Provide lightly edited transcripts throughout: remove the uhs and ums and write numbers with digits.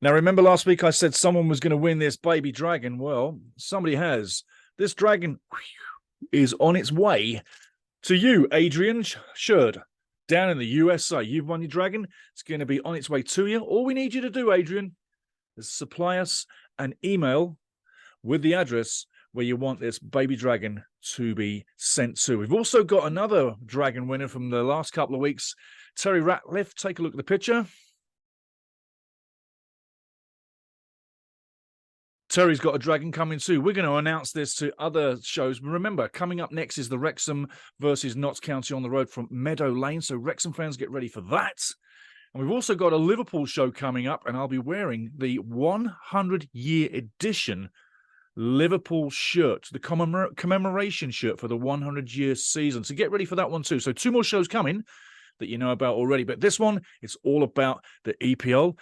Now, remember last week I said someone was going to win this baby dragon? Well, somebody has. This dragon is on its way to you, Adrian Sherd, down in the USA. You've won your dragon. It's going to be on its way to you. All we need you to do, Adrian, is supply us an email with the address where you want this baby dragon to be sent to. We've also got another dragon winner from the last couple of weeks, Terry Ratcliffe. Take a look at the picture. Terry's got a dragon coming too. We're going to announce this to other shows. Remember, coming up next is the Wrexham versus Notts County on the road from Meadow Lane. So Wrexham fans, get ready for that. And we've also got a Liverpool show coming up, and I'll be wearing the 100-year edition Liverpool shirt, the commemoration shirt for the 100-year season. So get ready for that one too. So 2 more shows coming that you know about already. But this one, it's all about the EPL.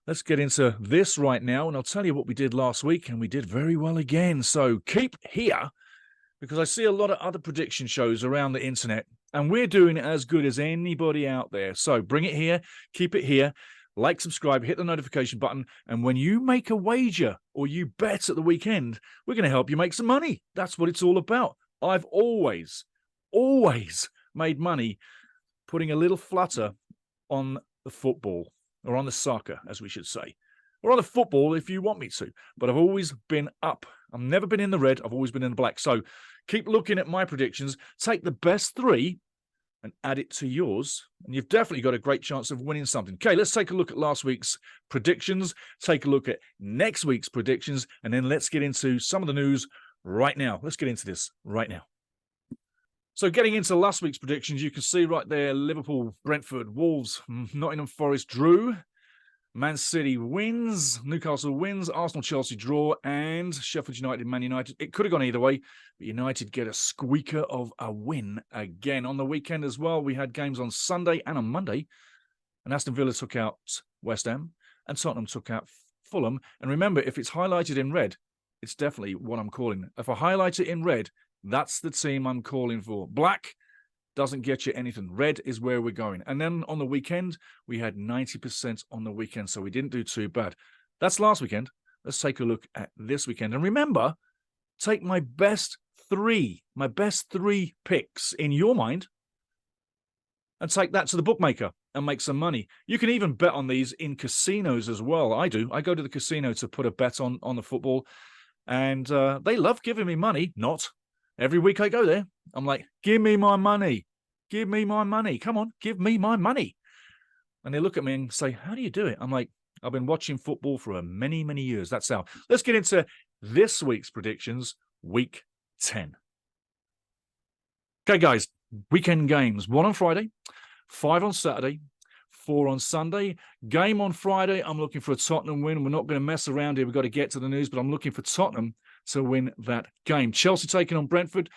Let's get into this right now, and I'll tell you what we did last week, and we did very well again. So keep here, because I see a lot of other prediction shows around the internet, and we're doing as good as anybody out there. So bring it here, keep it here, like, subscribe, hit the notification button, and when you make a wager or you bet at the weekend, we're going to help you make some money. That's what it's all about. I've always made money putting a little flutter on the football. Or on the soccer, as we should say. Or on the football, if you want me to. But I've always been up. I've never been in the red. I've always been in the black. So keep looking at my predictions. Take the best 3 and add it to yours. And you've definitely got a great chance of winning something. Okay, let's take a look at last week's predictions. Take a look at next week's predictions. And then let's get into some of the news right now. Let's get into this right now. So getting into last week's predictions, you can see right there, Liverpool, Brentford, Wolves, Nottingham Forest drew, Man City wins, Newcastle wins, Arsenal, Chelsea draw, and Sheffield United, Man United. It could have gone either way, but United get a squeaker of a win again. On the weekend as well, we had games on Sunday and on Monday, and Aston Villa took out West Ham, and Tottenham took out Fulham. And remember, if it's highlighted in red, it's definitely what I'm calling. If I highlight it in red, that's the team I'm calling for. Black doesn't get you anything. Red is where we're going. And then on the weekend, we had 90% on the weekend, so we didn't do too bad. That's last weekend. Let's take a look at this weekend. And remember, take my best 3 picks in your mind and take that to the bookmaker and make some money. You can even bet on these in casinos as well. I do. I go to the casino to put a bet on the football, and they love giving me money. Not every week I go there, I'm like, give me my money. Give me my money. Come on, give me my money. And they look at me and say, how do you do it? I'm like, I've been watching football for many, many years. That's how. Let's get into this week's predictions, week 10. Okay, guys, weekend games. 1 on Friday, 5 on Saturday, 4 on Sunday. Game on Friday, I'm looking for a Tottenham win. We're not going to mess around here. We've got to get to the news, but I'm looking for Tottenham to win that game. Chelsea taking on Brentford.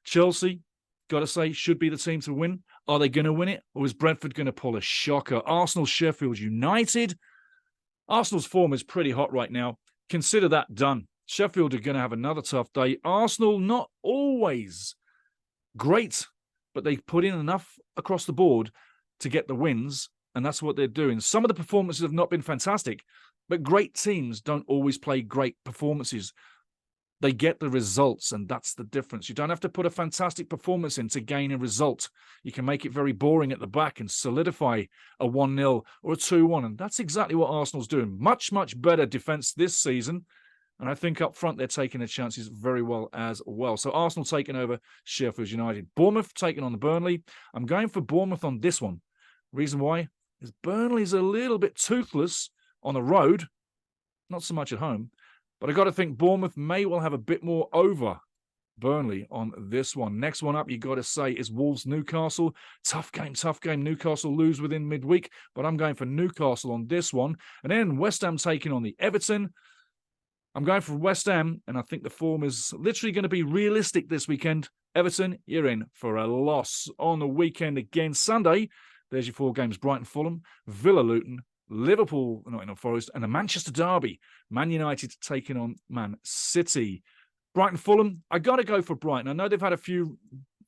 Chelsea, got to say, should be the team to win. Are they going to win it? Or is Brentford going to pull a shocker? Arsenal, Sheffield United. Arsenal's form is pretty hot right now. Consider that done. Sheffield are going to have another tough day. Arsenal, not always great, but they put in enough across the board to get the wins, and that's what they're doing. Some of the performances have not been fantastic, but great teams don't always play great performances. They get the results, and that's the difference. You don't have to put a fantastic performance in to gain a result. You can make it very boring at the back and solidify a 1-0 or a 2-1, and that's exactly what Arsenal's doing. Much, much better defence this season, and I think up front they're taking their chances very well as well. So Arsenal taking over Sheffield United. Bournemouth taking on the Burnley. I'm going for Bournemouth on this one. Reason why is Burnley's a little bit toothless on the road, not so much at home. But I got to think Bournemouth may well have a bit more over Burnley on this one. Next one up, you got to say, is Wolves-Newcastle. Tough game. Newcastle lose within midweek, but I'm going for Newcastle on this one. And then West Ham taking on the Everton. I'm going for West Ham, and I think the form is literally going to be realistic this weekend. Everton, you're in for a loss. On the weekend again, Sunday, there's your 4 games. Brighton-Fulham, Villa-Luton, Liverpool, Nottingham Forest, and a Manchester derby. Man United taking on Man City. Brighton-Fulham, I got to go for Brighton. I know they've had a few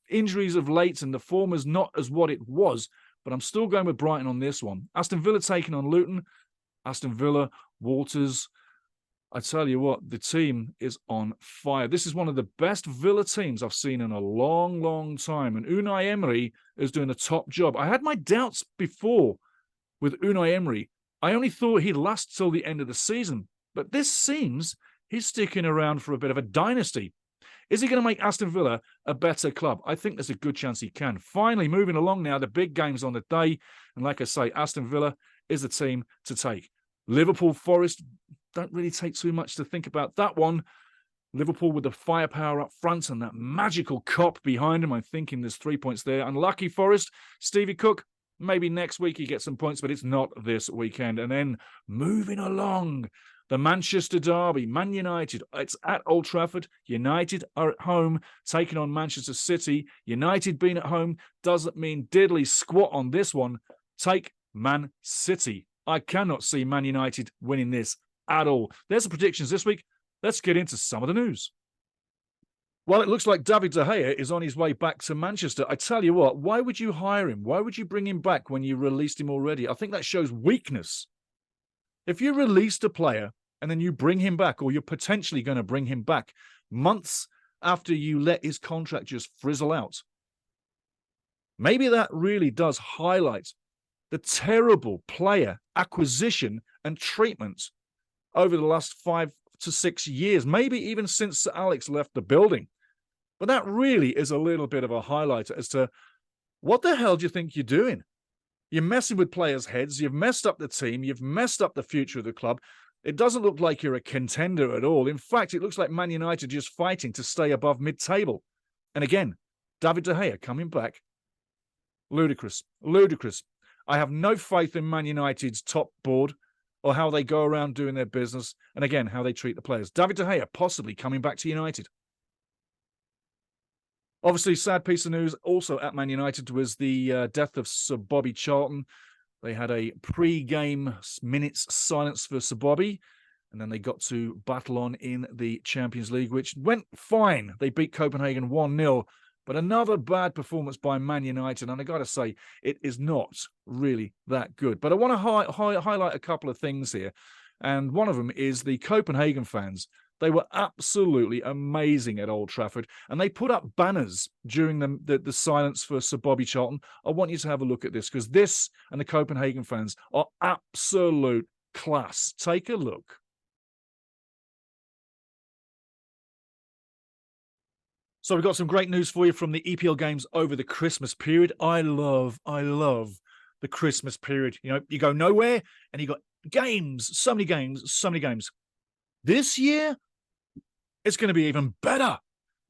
injuries of late, and the form is not as what it was, but I'm still going with Brighton on this one. Aston Villa taking on Luton. Aston Villa Waters. I tell you what, the team is on fire. This is one of the best Villa teams I've seen in a long, long time. And Unai Emery is doing a top job. I had my doubts before with Unai Emery. I only thought he'd last till the end of the season. But this seems he's sticking around for a bit of a dynasty. Is he going to make Aston Villa a better club? I think there's a good chance he can. Finally, moving along now, the big games on the day. And like I say, Aston Villa is the team to take. Liverpool, Forest, don't really take too much to think about that one. Liverpool with the firepower up front and that magical cop behind him. I'm thinking there's 3 points there. Unlucky Forest, Stevie Cook, maybe next week he gets some points, but it's not this weekend. And then moving along, the Manchester derby, Man United. It's at Old Trafford. United are at home, taking on Manchester City. United being at home doesn't mean diddly squat on this one. Take Man City. I cannot see Man United winning this at all. There's the predictions this week. Let's get into some of the news. Well, it looks like David De Gea is on his way back to Manchester. I tell you what, why would you hire him? Why would you bring him back when you released him already? I think that shows weakness. If you released a player and then you bring him back, or you're potentially going to bring him back months after you let his contract just frizzle out, maybe that really does highlight the terrible player acquisition and treatment over the last 5 to 6 years, maybe even since Sir Alex left the building. But that really is a little bit of a highlight as to what the hell do you think you're doing? You're messing with players' heads. You've messed up the team. You've messed up the future of the club. It doesn't look like you're a contender at all. In fact, it looks like Man United just fighting to stay above mid-table. And again, David De Gea coming back. Ludicrous. Ludicrous. I have no faith in Man United's top board or how they go around doing their business, and again, how they treat the players. David De Gea possibly coming back to United. Obviously, sad piece of news also at Man United was the death of Sir Bobby Charlton. They had a pre-game minutes silence for Sir Bobby, and then they got to battle on in the Champions League, which went fine. They beat Copenhagen 1-0. But another bad performance by Man United, and I got to say, it is not really that good. But I want to highlight a couple of things here, and one of them is the Copenhagen fans. They were absolutely amazing at Old Trafford, and they put up banners during the silence for Sir Bobby Charlton. I want you to have a look at this, because this and the Copenhagen fans are absolute class. Take a look. So we've got some great news for you from the EPL games over the Christmas period. I love the Christmas period. You know, you go nowhere and you got games, so many games. This year, it's going to be even better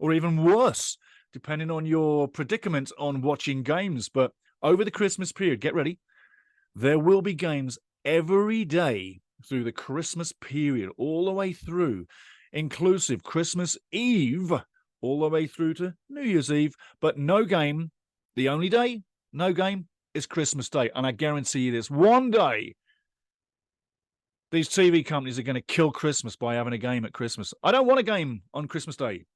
or even worse, depending on your predicament on watching games. But over the Christmas period, get ready. There will be games every day through the Christmas period, all the way through, inclusive Christmas Eve, all the way through to New Year's Eve, but no game. The only day, no game, is Christmas Day. And I guarantee you this, one day, these TV companies are going to kill Christmas by having a game at Christmas. I don't want a game on Christmas Day.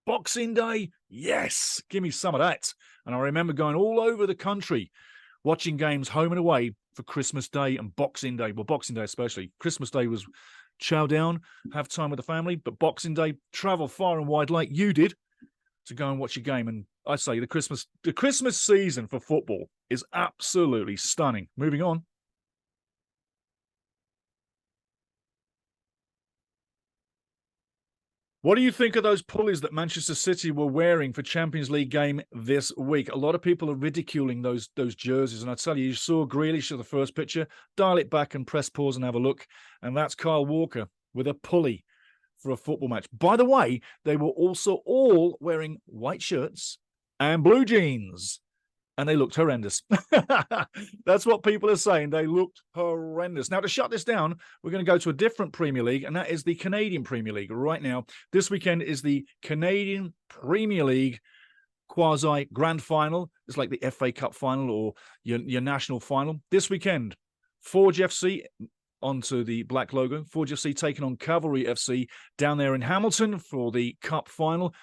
Boxing Day, yes, give me some of that. And I remember going all over the country, watching games home and away for Christmas Day and Boxing Day. Well, Boxing Day especially. Christmas Day was chow down, have time with the family, but Boxing Day, travel far and wide like you did to go and watch a game. And I say the Christmas season for football is absolutely stunning. Moving on. What do you think of those pulleys that Manchester City were wearing for Champions League game this week? A lot of people are ridiculing those jerseys. And I tell you saw Grealish at the first picture. Dial it back and press pause and have a look. And that's Kyle Walker with a pulley for a football match. By the way, they were also all wearing white shirts and blue jeans. And they looked horrendous. That's what people are saying. They looked horrendous. Now, to shut this down, we're going to go to a different Premier League, and that is the Canadian Premier League right now. This weekend is the Canadian Premier League quasi-grand final. It's like the FA Cup final or your national final. This weekend, Forge FC onto the black logo. Forge FC taking on Cavalry FC down there in Hamilton for the Cup final.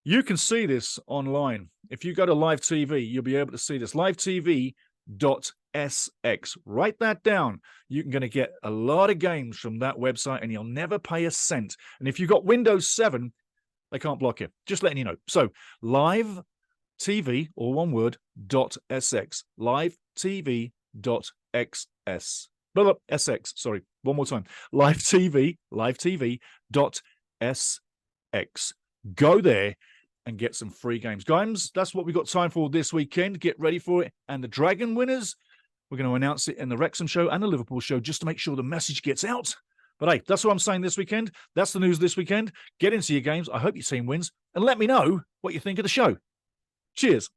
You can see this online. If you go to Live TV, you'll be able to see this. livetv.fc. Write that down. You're going to get a lot of games from that website and you'll never pay a cent. And if you've got Windows 7, they can't block you. Just letting you know. So live TV, all one word, .sx. Live TV .xs. SX, sorry. One more time. Live TV .sx. Go there and get some free games. Guys, that's what we've got time for this weekend. Get ready for it. And the Dragon winners, we're going to announce it in the Wrexham show and the Liverpool show just to make sure the message gets out. But hey, that's what I'm saying this weekend. That's the news this weekend. Get into your games. I hope your team wins. And let me know what you think of the show. Cheers.